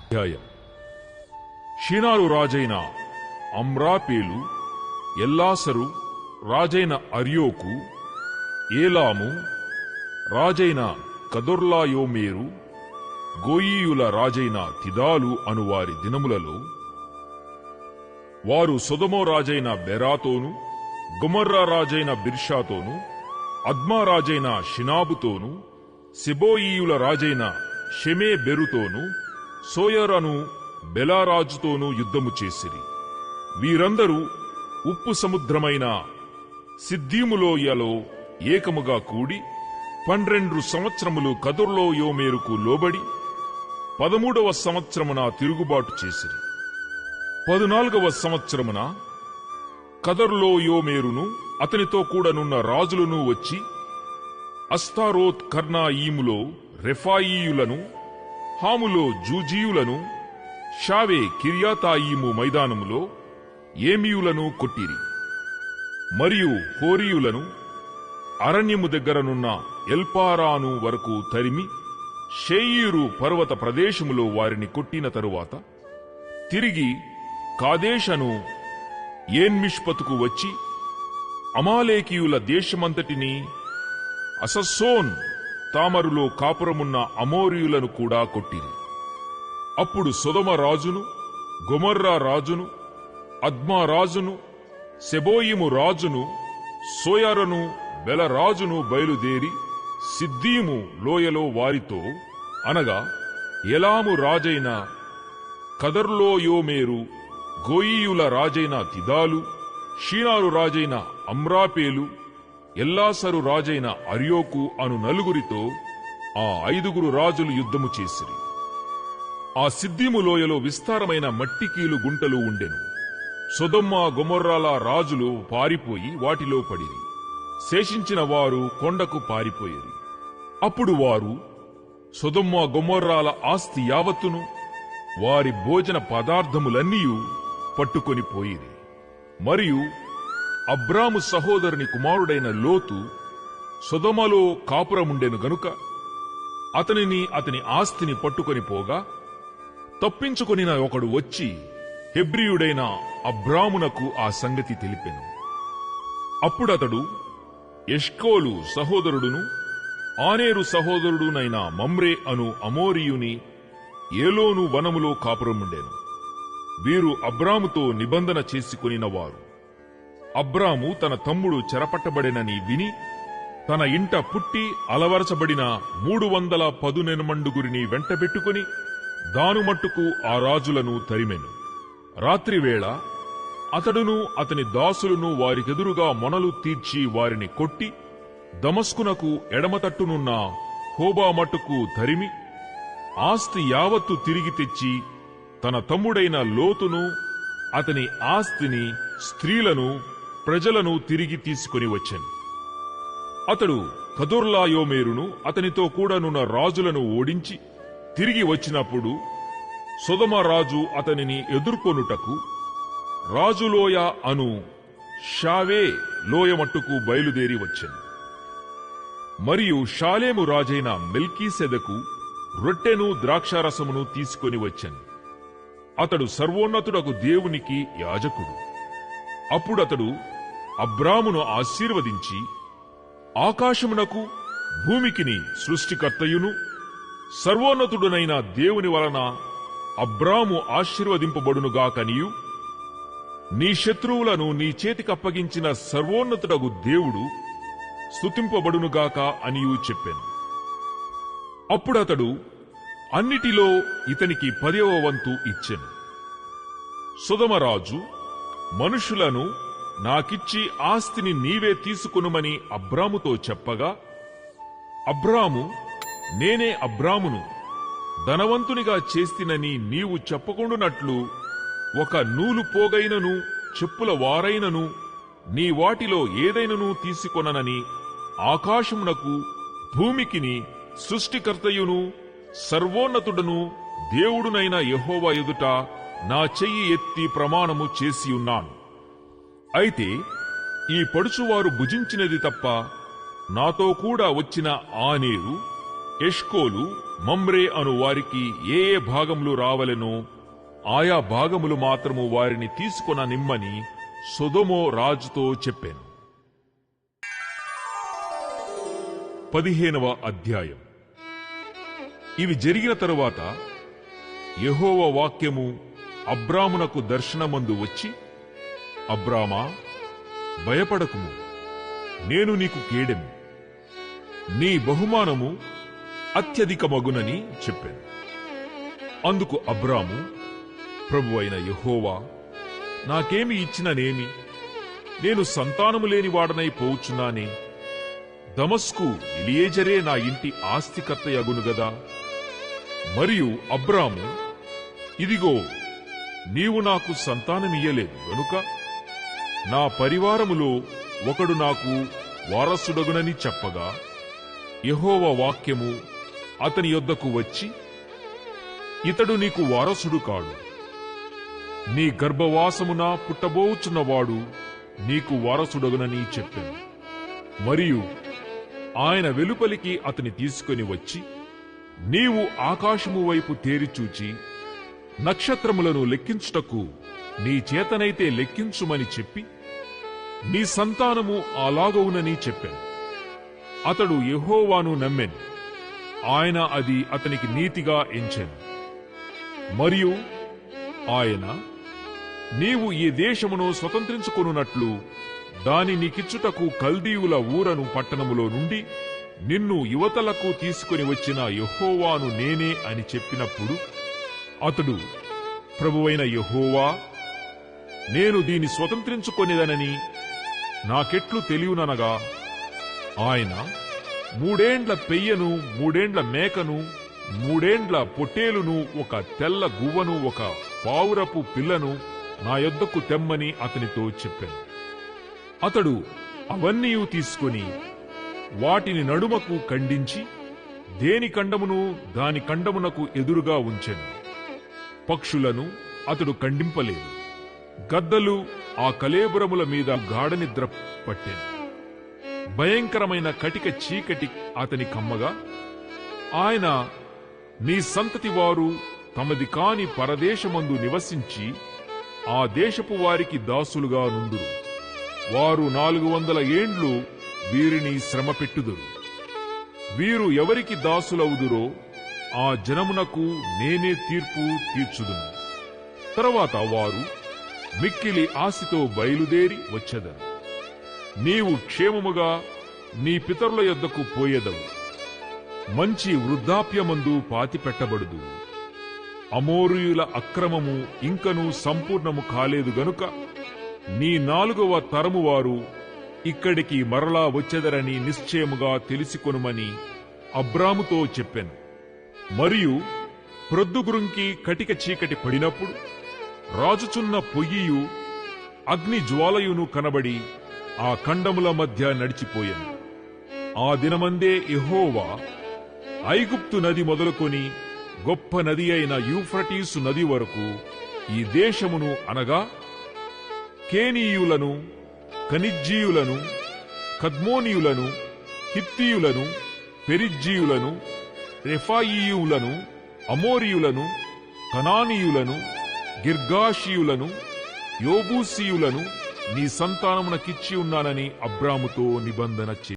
అధ్యాయం. షినారు రాజైన అమ్రాపేలు, ఎల్లాసరు రాజైన అర్యోకు, ఏలాము రాజైన కదొర్లాయోమేరు, గోయీయుల రాజైన తిదాలు అనువారి దినములలో వారు సొదొమ రాజైన బెరాతోను, గొమొర్రా రాజైన బిర్షాతోను, అద్మా రాజైన షినాబుతోను, సెబోయీయుల రాజైన షెమేబెరుతోను, సోయరను బెలారాజుతోనూ యుద్ధము చేసిరి. వీరందరూ ఉప్పు సముద్రమైన సిద్దీములోయలో ఏకముగా కూడి 12 సంవత్సరములు కదొర్లాయోమేరుకు లోబడి 13వ సంవత్సరమున తిరుగుబాటు చేసిరి. 14వ సంవత్సరమున కదొర్లాయోమేరును అతనితో కూడనున్న రాజులను వచ్చి అస్తారోత్ కర్నాయీములో రెఫాయీయులను, హాములో జూజీయులను, షావే కిర్యాతాయీము మైదానములో ఏమీయులను కొట్టిరి. మరియు హోరీయులను అరణ్యము దగ్గరనున్న ఎల్పారాను వరకు తరిమి షేయీరు పర్వత ప్రదేశములో వారిని కొట్టిన తరువాత తిరిగి కాదేషను ఏన్మిష్పతుకు వచ్చి అమాలేకీయుల దేశమంతటినీ, అసస్సోన్ తామరులో కాపురమున్న అమోరీయులను కూడా కొట్టిరి. అప్పుడు సొదొమ రాజును, గొమొర్రా రాజును, అద్మా రాజును, సెబోయిము రాజును, సోయరను బెలరాజును బయలుదేరి సిద్దీము లోయలో వారితో, అనగా ఎలాము రాజైన కదొర్లాయోమేరు, గోయీయుల రాజైన తిదాలు, షీనారు రాజైన అమ్రాపేలు, ఎల్లాసరు రాజైన అర్యోకు అను నలుగురితో ఆ 5 రాజులు యుద్ధము చేసిరి. ఆ సిద్దీము లోయలో విస్తారమైన మట్టికీలు గుంటలు ఉండెను. సొదొమ గొమొర్రాల రాజులు పారిపోయి వాటిలో పడిరి. శేషించిన వారు కొండకు పారిపోయిరి. అప్పుడు వారు సొదొమ గొమొర్రాల ఆస్తి యావత్తును, వారి భోజన పదార్థములన్నీయు పట్టుకొని పోయిరి. మరియు అబ్రాము సహోదరుని కుమారుడైన లోతు సొదొమలో కాపురముండెను గనుక అతనిని, అతని ఆస్తిని పట్టుకొని పోగా, తప్పించుకొనిన ఒకడు వచ్చి హెబ్రీయుడైన అబ్రామునకు ఆ సంగతి తెలిపెను. అప్పుడతడు ఎష్కోలు సహోదరుడును ఆనేరు సహోదరుడునైన మమ్రే అను అమోరీయుని ఏలోను వనములో కాపురముండెను. వీరు అబ్రాముతో నిబంధన చేసుకొనినవారు. అబ్రాము తన తమ్ముడు చెరపట్టబడెనని విని తన ఇంట పుట్టి అలవరచబడిన 310 వెంటబెట్టుకుని దానుమట్టుకు ఆ రాజులను తరిమెను. రాత్రివేళ అతడును అతని దాసులను వారికెదురుగా మొనలు తీర్చి వారిని కొట్టి దమస్కునకు ఎడమతట్టునున్న హోబా మట్టుకు తరిమి ఆస్తి యావత్తు తిరిగి తెచ్చి తన తమ్ముడైన లోతును, అతని ఆస్తిని, స్త్రీలను, ప్రజలను తిరిగి తీసుకొని వచ్చెను. అతడు కదొర్లాయోమేరును అతనితో కూడానున్న రాజులను ఓడించి తిరిగి వచ్చినప్పుడు సొదొమ రాజు అతనిని ఎదుర్కొనుటకు రాజులోయ అను షావే లోయమట్టుకు బయలుదేరి వచ్చెను. మరియు షాలేము రాజైన మెల్కీసెదకు రొట్టెను ద్రాక్షారసమును తీసుకొని వచ్చెను. అతడు సర్వోన్నతుడకు దేవునికి యాజకుడు. అప్పుడతడు అబ్రామును ఆశీర్వదించి, ఆకాశమునకు భూమికిని సృష్టికర్తయును సర్వోన్నతుడునైన దేవుని వలన అబ్రాము ఆశీర్వదింపబడునుగాకనియు, నీ శత్రువులను నీ చేతికప్పగించిన సర్వోన్నతుడగు దేవుడు స్తుతింపబడునుగాక అనియూ చెప్పెను. అప్పుడతడు అన్నిటిలో ఇతనికి 10వ వంతు ఇచ్చెను. సొదొమరాజు మనుషులను నాకిచ్చి ఆస్తిని నీవే తీసుకొనుమని అబ్రాముతో చెప్పగా, అబ్రాము, నేనే అబ్రామును ధనవంతునిగా చేస్తినని నీవు చెప్పకుండునట్లు ఒక నూలు పోగైనను చెప్పుల వారైనను నీ వాటిలో ఏదైనను తీసుకొననని ఆకాశమునకు భూమికిని సృష్టికర్తయును సర్వోన్నతుడను దేవుడునైన యెహోవా ఎదుట నా చెయ్యి ఎత్తి ప్రమాణము చేసియున్నాను. అయితే ఈ పడుచువారు భుజించినది తప్ప నాతో కూడా వచ్చిన ఆనేరు, ఎష్కోలు మమ్రే అను వారికి ఏ ఏ భాగములు రావలెనో ఆయా భాగములు మాత్రము వారిని తీసుకొన నిమ్మని సొదొమ రాజుతో చెప్పాను. 15వ అధ్యాయం. ఇవి జరిగిన తరువాత యెహోవా వాక్యము అబ్రామునకు దర్శనమందు వచ్చి, అబ్రామా, భయపడకుము, నేను నీకు కేడెము, నీ బహుమానము అత్యధికమగునని చెప్పాను. అందుకు అబ్రాము, ప్రభువైన యెహోవా, నాకేమి ఇచ్చిననేమి? నేను సంతానము లేని వాడనై పోవుచున్నానే. దమస్కు ఎలియేజరే నా ఇంటి ఆస్తికర్తయగును గదా. మరియు అబ్రాము, ఇదిగో, నీవు నాకు సంతానమియ్యలేదు గనుక నా పరివారములో ఒకడు నాకు వారసుడగునని చెప్పగా, యెహోవా వాక్యము అతని యొద్దకు వచ్చి, ఇతడు నీకు వారసుడు కాడు, నీ గర్భవాసమున పుట్టబోచున్నవాడు నీకు వారసుడగునని చెప్పాను. మరియు ఆయన వెలుపలికి అతని తీసుకొని వచ్చి, నీవు ఆకాశము వైపు తేరిచూచి నక్షత్రములను లెక్కించుటకు నీ చేతనైతే లెక్కించుమని చెప్పి, నీ సంతానము అలాగవునని చెప్పాను. అతడు యెహోవాను నమ్మెను, ఆయన అది అతనికి నీతిగా ఎంచెను. మరియు ఆయన, నీవు ఈ దేశమును స్వతంత్రించుకొనున్నట్లు దాని నీకిచ్చుటకు కల్దీయుల ఊరను పట్టణములో నుండి నిన్ను యువతలకు తీసుకుని వచ్చిన యెహోవాను నేనే అని చెప్పినప్పుడు అతడు, ప్రభువైన యెహోవా, నేను దీని స్వతంత్రించుకొనేదనని నాకెట్లు తెలియననగా, ఆయన 3 ఏండ్ల పెయ్యను, 3 ఏండ్ల మేకను, 3 ఏండ్ల పొట్టేలును, ఒక తెల్ల గువ్వను, ఒక పావురపు పిల్లను నా యొద్దకు తెమ్మని అతనితో చెప్పాను. అతడు అవన్నీ తీసుకొని వాటిని నడుమకు ఖండించి దేని కండమును దాని కండమునకు ఎదురుగా ఉంచెను. పక్షులను అతడు ఖండింపలేదు. గద్దలు ఆ కళేబరముల మీద గాఢనిద్ర పట్టెను. భయంకరమైన కటిక చీకటి అతని కమ్మగా, ఆయన, నీ సంతతి వారు తమది కాని పరదేశమందు నివసించి ఆ దేశపు వారికి దాసులుగా నుందురు. వారు 400 ఏండ్లు వీరిని శ్రమ పెట్టుదురు. వీరు ఎవరికి దాసులవుదురో ఆ జనమునకు నేనే తీర్పు తీర్చుదును. తరువాత వారు మిక్కిలి ఆశతో బయలుదేరి వచ్చెదరు. నీవు క్షేమముగా నీ పితరుల యొద్దకు పోయెదవు. మంచి వృద్ధాప్యమందు పాతిపెట్టబడుదు. అమోరీయుల అక్రమము ఇంకనూ సంపూర్ణము కాలేదు గనుక నీ 4వ తరము వారు ఇక్కడికి మరలా వచ్చెదరని నిశ్చయముగా తెలిసికొనుమని అబ్రాముతో చెప్పెను. మరియు ప్రొద్దుగురుంకి కటిక చీకటి పడినప్పుడు రాజుచున్న పొయ్యియు అగ్ని జ్వాలయును కనబడి ఆ ఖండముల మధ్య నడిచిపోయాను. ఆ దినమందే యెహోవా ఐగుప్తు నది మొదలుకొని గొప్ప నది అయిన యూఫ్రటీసు నది వరకు ఈ దేశమును, అనగా కేనీయులను, కనిజ్జీయులను, కద్మోనీయులను, హిత్తీయులను, పెరిజ్జీయులను, రెఫాయీయులను, అమోరీయులను, కనానీయులను, గిర్గాషీయులను, యోబూసీయులను నీ సంతానమునకిచ్చి ఉన్నానని అబ్రాముతో నిబంధన చేశాను.